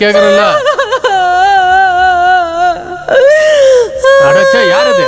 கேக்குறல்ல? அடச்சே, யார் அது?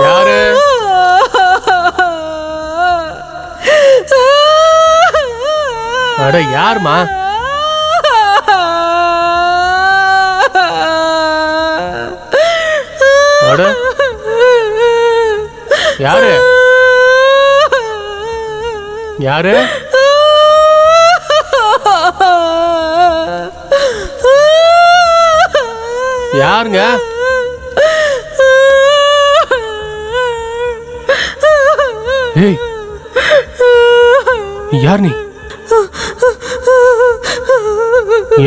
யாரு? அட யாருமா? அட யாரு? யாரு? யாருங்க? ஏய், யார் நீ?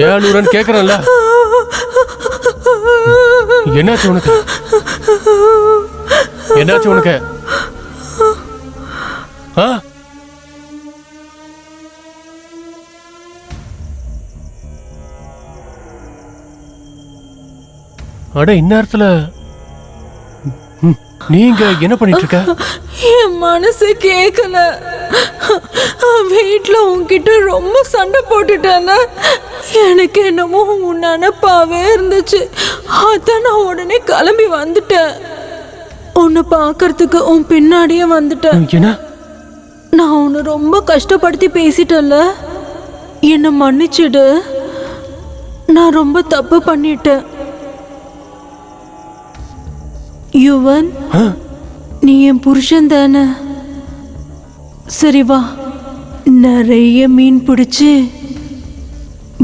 ஏன் கேக்குறேன்ல? என்னாச்சு உனக்கு? என்னாச்சு உனக்கு? அட இந்நேரத்துல நீங்க என்ன பண்ணிட்டு இருக்க? என் மனசு கேட்கல. வீட்டுல உன்கிட்ட ரொம்ப சண்டை போட்டுட்டேன்ல. எனக்கு என்னமோ உன் நினைப்பாவே இருந்துச்சு. அதான் நான் உடனே கிளம்பி வந்துட்டேன். உன்னை பார்க்கறதுக்கு உன் பின்னாடியே வந்துட்டேன். என்ன? நான் உன்னை ரொம்ப கஷ்டப்படுத்தி பேசிட்டேன்ல, என்னை மன்னிச்சிடு. நான் ரொம்ப தப்பு பண்ணிட்டேன். யுவன், நீ என் புருஷன் தானே? சரி வா, நிறைய மீன் பிடிச்சு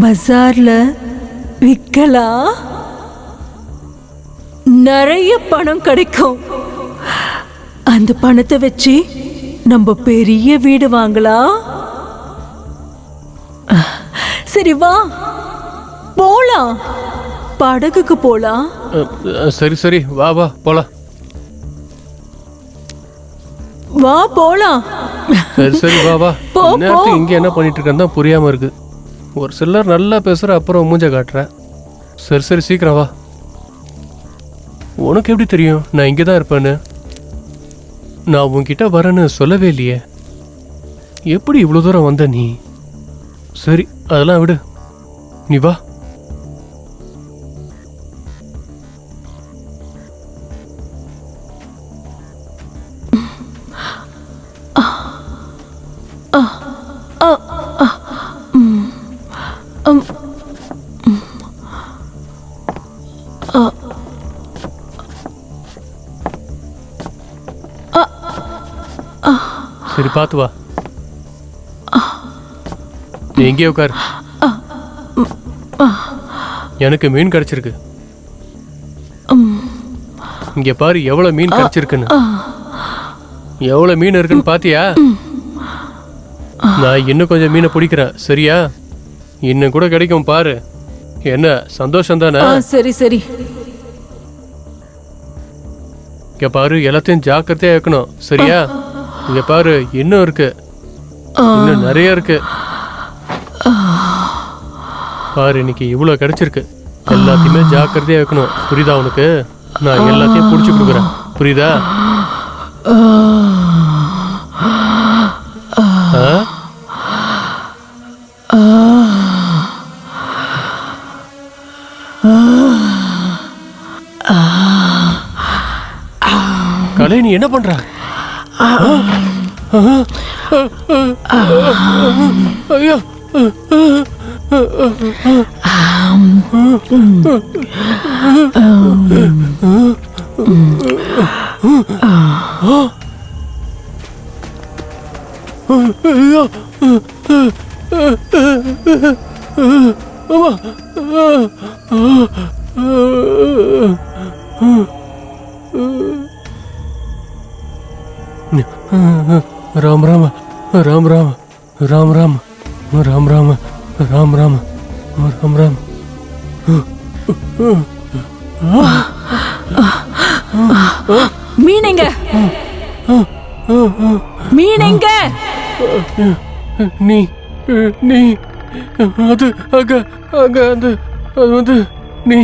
பஜார்ல விற்கலாம். நிறைய பணம் கிடைக்கும். அந்த பணத்தை வச்சு நம்ம பெரிய வீடு வாங்கலாம். சரி வா போலாம், படகுக்கு போலாம். சரி சரி, வா வா போலாம். வா போலாம். சரி சரி, வா வா. நேரத்துக்கு இங்க என்ன பண்ணிட்டு இருக்கேன்னு தான் புரியாம இருக்கு. ஒரு சிலர் நல்லா பேசுற, அப்புறம் மூஞ்ச காட்டுற. சரி சரி, சீக்கிரம் வா. உனக்கு எப்படி தெரியும் நான் இங்கே தான் இருப்பேன்னு? நான் உன்கிட்ட வரேன்னு சொல்லவே இல்லையே. எப்படி இவ்வளோ தூரம் வந்த நீ? சரி, அதெல்லாம் விடு, நீ வா. சரி, பார்த்து வா. நீ எங்கே உட்கார். எனக்கு மீன் கிடைச்சிருக்கு. இங்க பாரு எவ்வளவு மீன் கிடைச்சிருக்குன்னு. எவ்வளவு மீன் இருக்குன்னு பாத்தியா? நான் இன்னும் கொஞ்சம் மீனை பிடிக்கிறேன், சரியா? இன்னும் கூட கிடைக்கும் பாரு. என்ன சந்தோஷம் தானே? சரி சரி. இங்க பாரு, எல்லாத்தையும் ஜாக்கிரதையா வைக்கணும், சரியா? இங்க பாரு, இன்னும் இருக்கு, இன்னும் நிறைய இருக்கு. பாரு, இன்னைக்கு இவ்வளவு கிடைச்சிருக்கு. எல்லாத்தையுமே ஜாக்கிரதையா வைக்கணும், புரியுதா உனக்கு? நான் எல்லாத்தையும் புடிச்சு கொடுக்குறேன், புரியுதா? கலை, நீ என்ன பண்ற? ஐயோ, ராம் ராம் ராம் ராம் ராம் ராம் ராம் ராம் ராம் ராம் ராம் ராம். மீனங்க, மீனங்க. நீ நீ அது அங்க அங்க அந்த அது வந்து நீ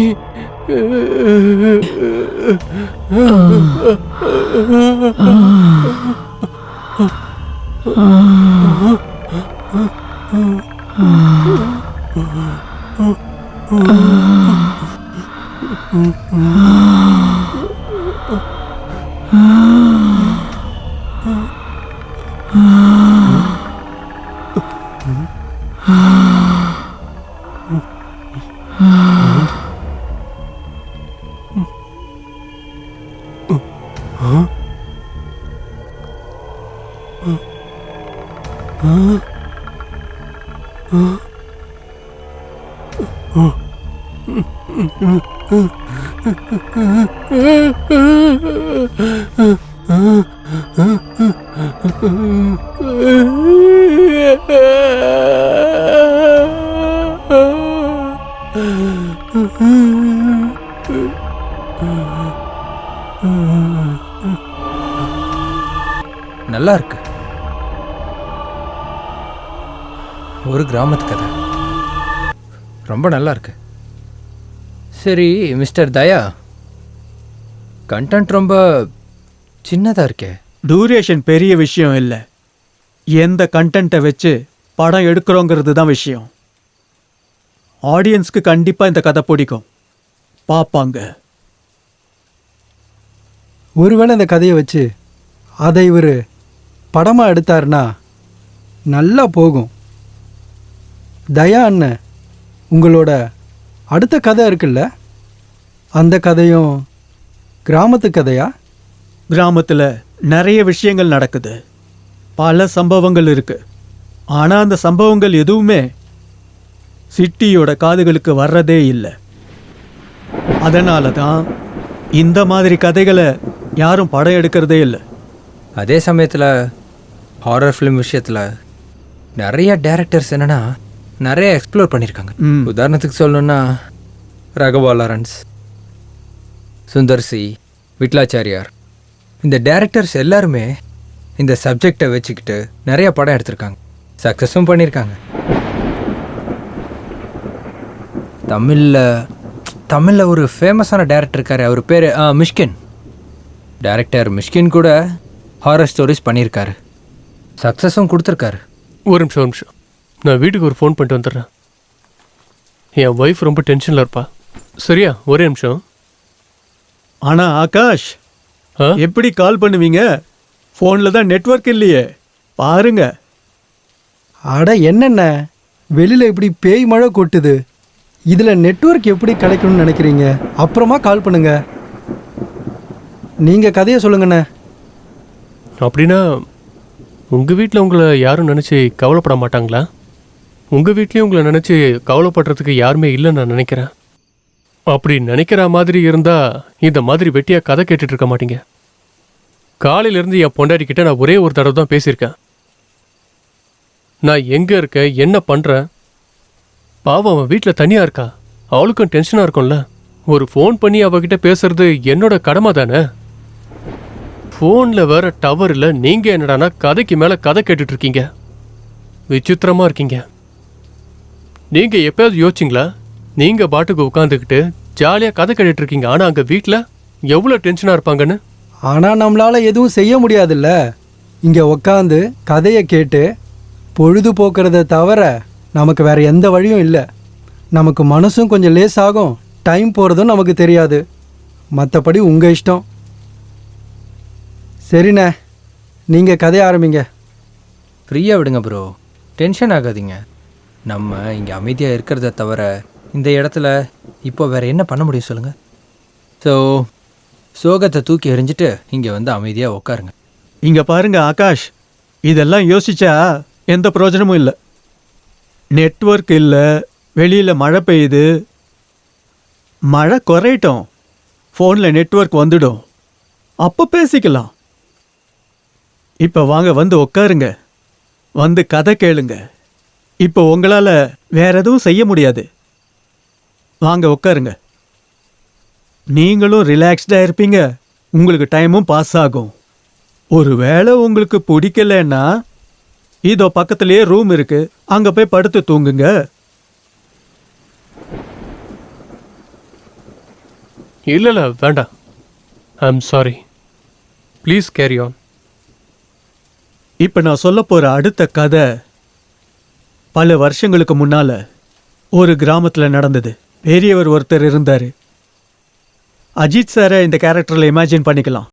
நல்லா இருக்கு. ஒரு கிராமத்து கதை ரொம்ப நல்லா இருக்கு. சரி மிஸ்டர் தயா, கண்டென்ட் ரொம்ப சின்னதா இருக்கே. டூரேஷன் பெரிய விஷயம் இல்லை, எந்த கண்டென்ட்டை வச்சு படம் எடுக்கிறோங்கிறது தான் விஷயம். ஆடியன்ஸ்க்கு கண்டிப்பாக இந்த கதை பிடிக்கும், பார்ப்பாங்க. ஒருவேளை இந்த கதையை வச்சு அதை இவர் படமாக எடுத்தாருன்னா நல்லா போகும். தயா அண்ணன், உங்களோட அடுத்த கதை இருக்குல்ல, அந்த கதையும் கிராமத்து கதையா? கிராமத்தில் நிறைய விஷயங்கள் நடக்குது, பல சம்பவங்கள் இருக்கு. ஆனால் அந்த சம்பவங்கள் எதுவுமே சிட்டியோட காதுகளுக்கு வர்றதே இல்லை. அதனால தான் இந்த மாதிரி கதைகளை யாரும் படம் எடுக்கிறதே இல்லை. அதே சமயத்தில் ஹாரர் ஃபிலிம் விஷயத்தில் நிறைய டேரக்டர்ஸ் என்னன்னா நிறைய எக்ஸ்ப்ளோர் பண்ணியிருக்காங்க. உதாரணத்துக்கு சொல்லணும்னா ராகவா லாரன்ஸ், சுந்தர் சி, விட்லாச்சாரியார், இந்த டேரக்டர்ஸ் எல்லாருமே இந்த சப்ஜெக்டை வச்சுக்கிட்டு நிறைய படம் எடுத்திருக்காங்க, சக்ஸஸும் பண்ணியிருக்காங்க. தமிழில் ஒரு ஃபேமஸான டேரக்டர் இருக்கார், அவர் பேர் மிஷ்கின். டேரக்டர் மிஷ்கின் கூட ஹாரர் ஸ்டோரிஸ் பண்ணியிருக்காரு, சக்ஸஸும் கொடுத்துருக்காரு. ஒரு நிமிஷம், நான் வீட்டுக்கு ஒரு ஃபோன் பண்ணிட்டு வந்துடுறேன். என் ஒய்ஃப் ரொம்ப டென்ஷனில் இருப்பா. சரியா? ஒரே நிமிஷம். ஆனால் ஆகாஷ், எப்படி கால் பண்ணுவீங்க? ஃபோனில் தான் நெட்வொர்க் இல்லையே, பாருங்க. அட என்னென்ன, வெளியில் இப்படி பேய் மழை கொட்டுது, இதில் நெட்வொர்க் எப்படி கிடைக்கணும்னு நினைக்கிறீங்க? அப்புறமா கால் பண்ணுங்க. நீங்கள் கதையை சொல்லுங்கண்ணே. அப்படின்னா உங்கள் வீட்டில் உங்களை யாரும் நினச்சி கவலைப்பட மாட்டாங்களா? உங்கள் வீட்லேயும் உங்களை நினச்சி கவலைப்படுறதுக்கு யாருமே இல்லைன்னு நான் நினைக்கிறேன். அப்படி நினைக்கிற மாதிரி இருந்தால் இந்த மாதிரி வெட்டியாக கதை கேட்டுட்டு இருக்க மாட்டீங்க. காலையிலேருந்து என் பொண்டாட்டிக்கிட்ட நான் ஒரே ஒரு தடவை தான் பேசியிருக்கேன். நான் எங்கே இருக்கேன், என்ன பண்ணுறேன். பாவம், அவன் வீட்டில் தனியாக இருக்கா, அவளுக்கும் டென்ஷனாக இருக்கும்ல. ஒரு ஃபோன் பண்ணி அவகிட்ட பேசுறது என்னோட கடமை தானே. ஃபோனில் வேற டவர் இல்லை, நீங்கள் என்னடானா கதைக்கு மேலே கதை கேட்டுட்டு இருக்கீங்க. விசித்திரமாக இருக்கீங்க. நீங்கள் எப்பயாவது யோசிச்சிங்களா? நீங்கள் பாட்டுக்கு உட்காந்துக்கிட்டு ஜாலியாக கதை கேட்டுட்டு இருக்கீங்க, ஆனால் அங்கே வீட்டில் எவ்வளோ டென்ஷனாக இருப்பாங்கன்னு. ஆனால் நம்மளால் எதுவும் செய்ய முடியாதுல்ல. இங்கே உக்காந்து கதையை கேட்டு பொழுதுபோக்குறத தவிர நமக்கு வேற எந்த வழியும் இல்லை. நமக்கு மனசும் கொஞ்சம் லேஸ் ஆகும், டைம் போகிறதும் நமக்கு தெரியாது. மற்றபடி உங்கள் இஷ்டம். சரிண்ணே, நீங்கள் கதையை ஆரம்பிங்க. ஃப்ரீயாக விடுங்க ப்ரோ, டென்ஷன் ஆகாதீங்க. நம்ம இங்கே அமைதியாக இருக்கிறத தவிர இந்த இடத்துல இப்போ வேறு என்ன பண்ண முடியும் சொல்லுங்கள்? ஸோ சோகத்தை தூக்கி எறிஞ்சிட்டு இங்கே வந்து அமைதியாக உட்காருங்க. இங்கே பாருங்க ஆகாஷ், இதெல்லாம் யோசிச்சா எந்த பிரயோஜனமும் இல்லை. நெட்வொர்க் இல்லை, வெளியில் மழை பெய்யுது. மழை குறையட்டும், ஃபோனில் நெட்வொர்க் வந்துடும், அப்போ பேசிக்கலாம். இப்போ வாங்க, வந்து உட்காருங்க, வந்து கதை கேளுங்க. இப்போ உங்களால் வேற எதுவும் செய்ய முடியாது. வாங்க உட்காருங்க. நீங்களும் ரிலாக்ஸ்டாக இருப்பீங்க, உங்களுக்கு டைமும் பாஸ் ஆகும். ஒருவேளை உங்களுக்கு பிடிக்கலன்னா இதோ பக்கத்துலேயே ரூம் இருக்கு, அங்கே போய் படுத்து தூங்குங்க. இல்லை வேண்டாம், I am sorry, please carry on. இப்போ நான் சொல்ல போகிற அடுத்த கதை பல வருஷங்களுக்கு முன்னால ஒரு கிராமத்துல நடந்தது. பெரியவர் ஒருத்தர் இருந்தாரு. அஜித் சாரை இந்த கேரக்டர்ல இமேஜின் பண்ணிக்கலாம்.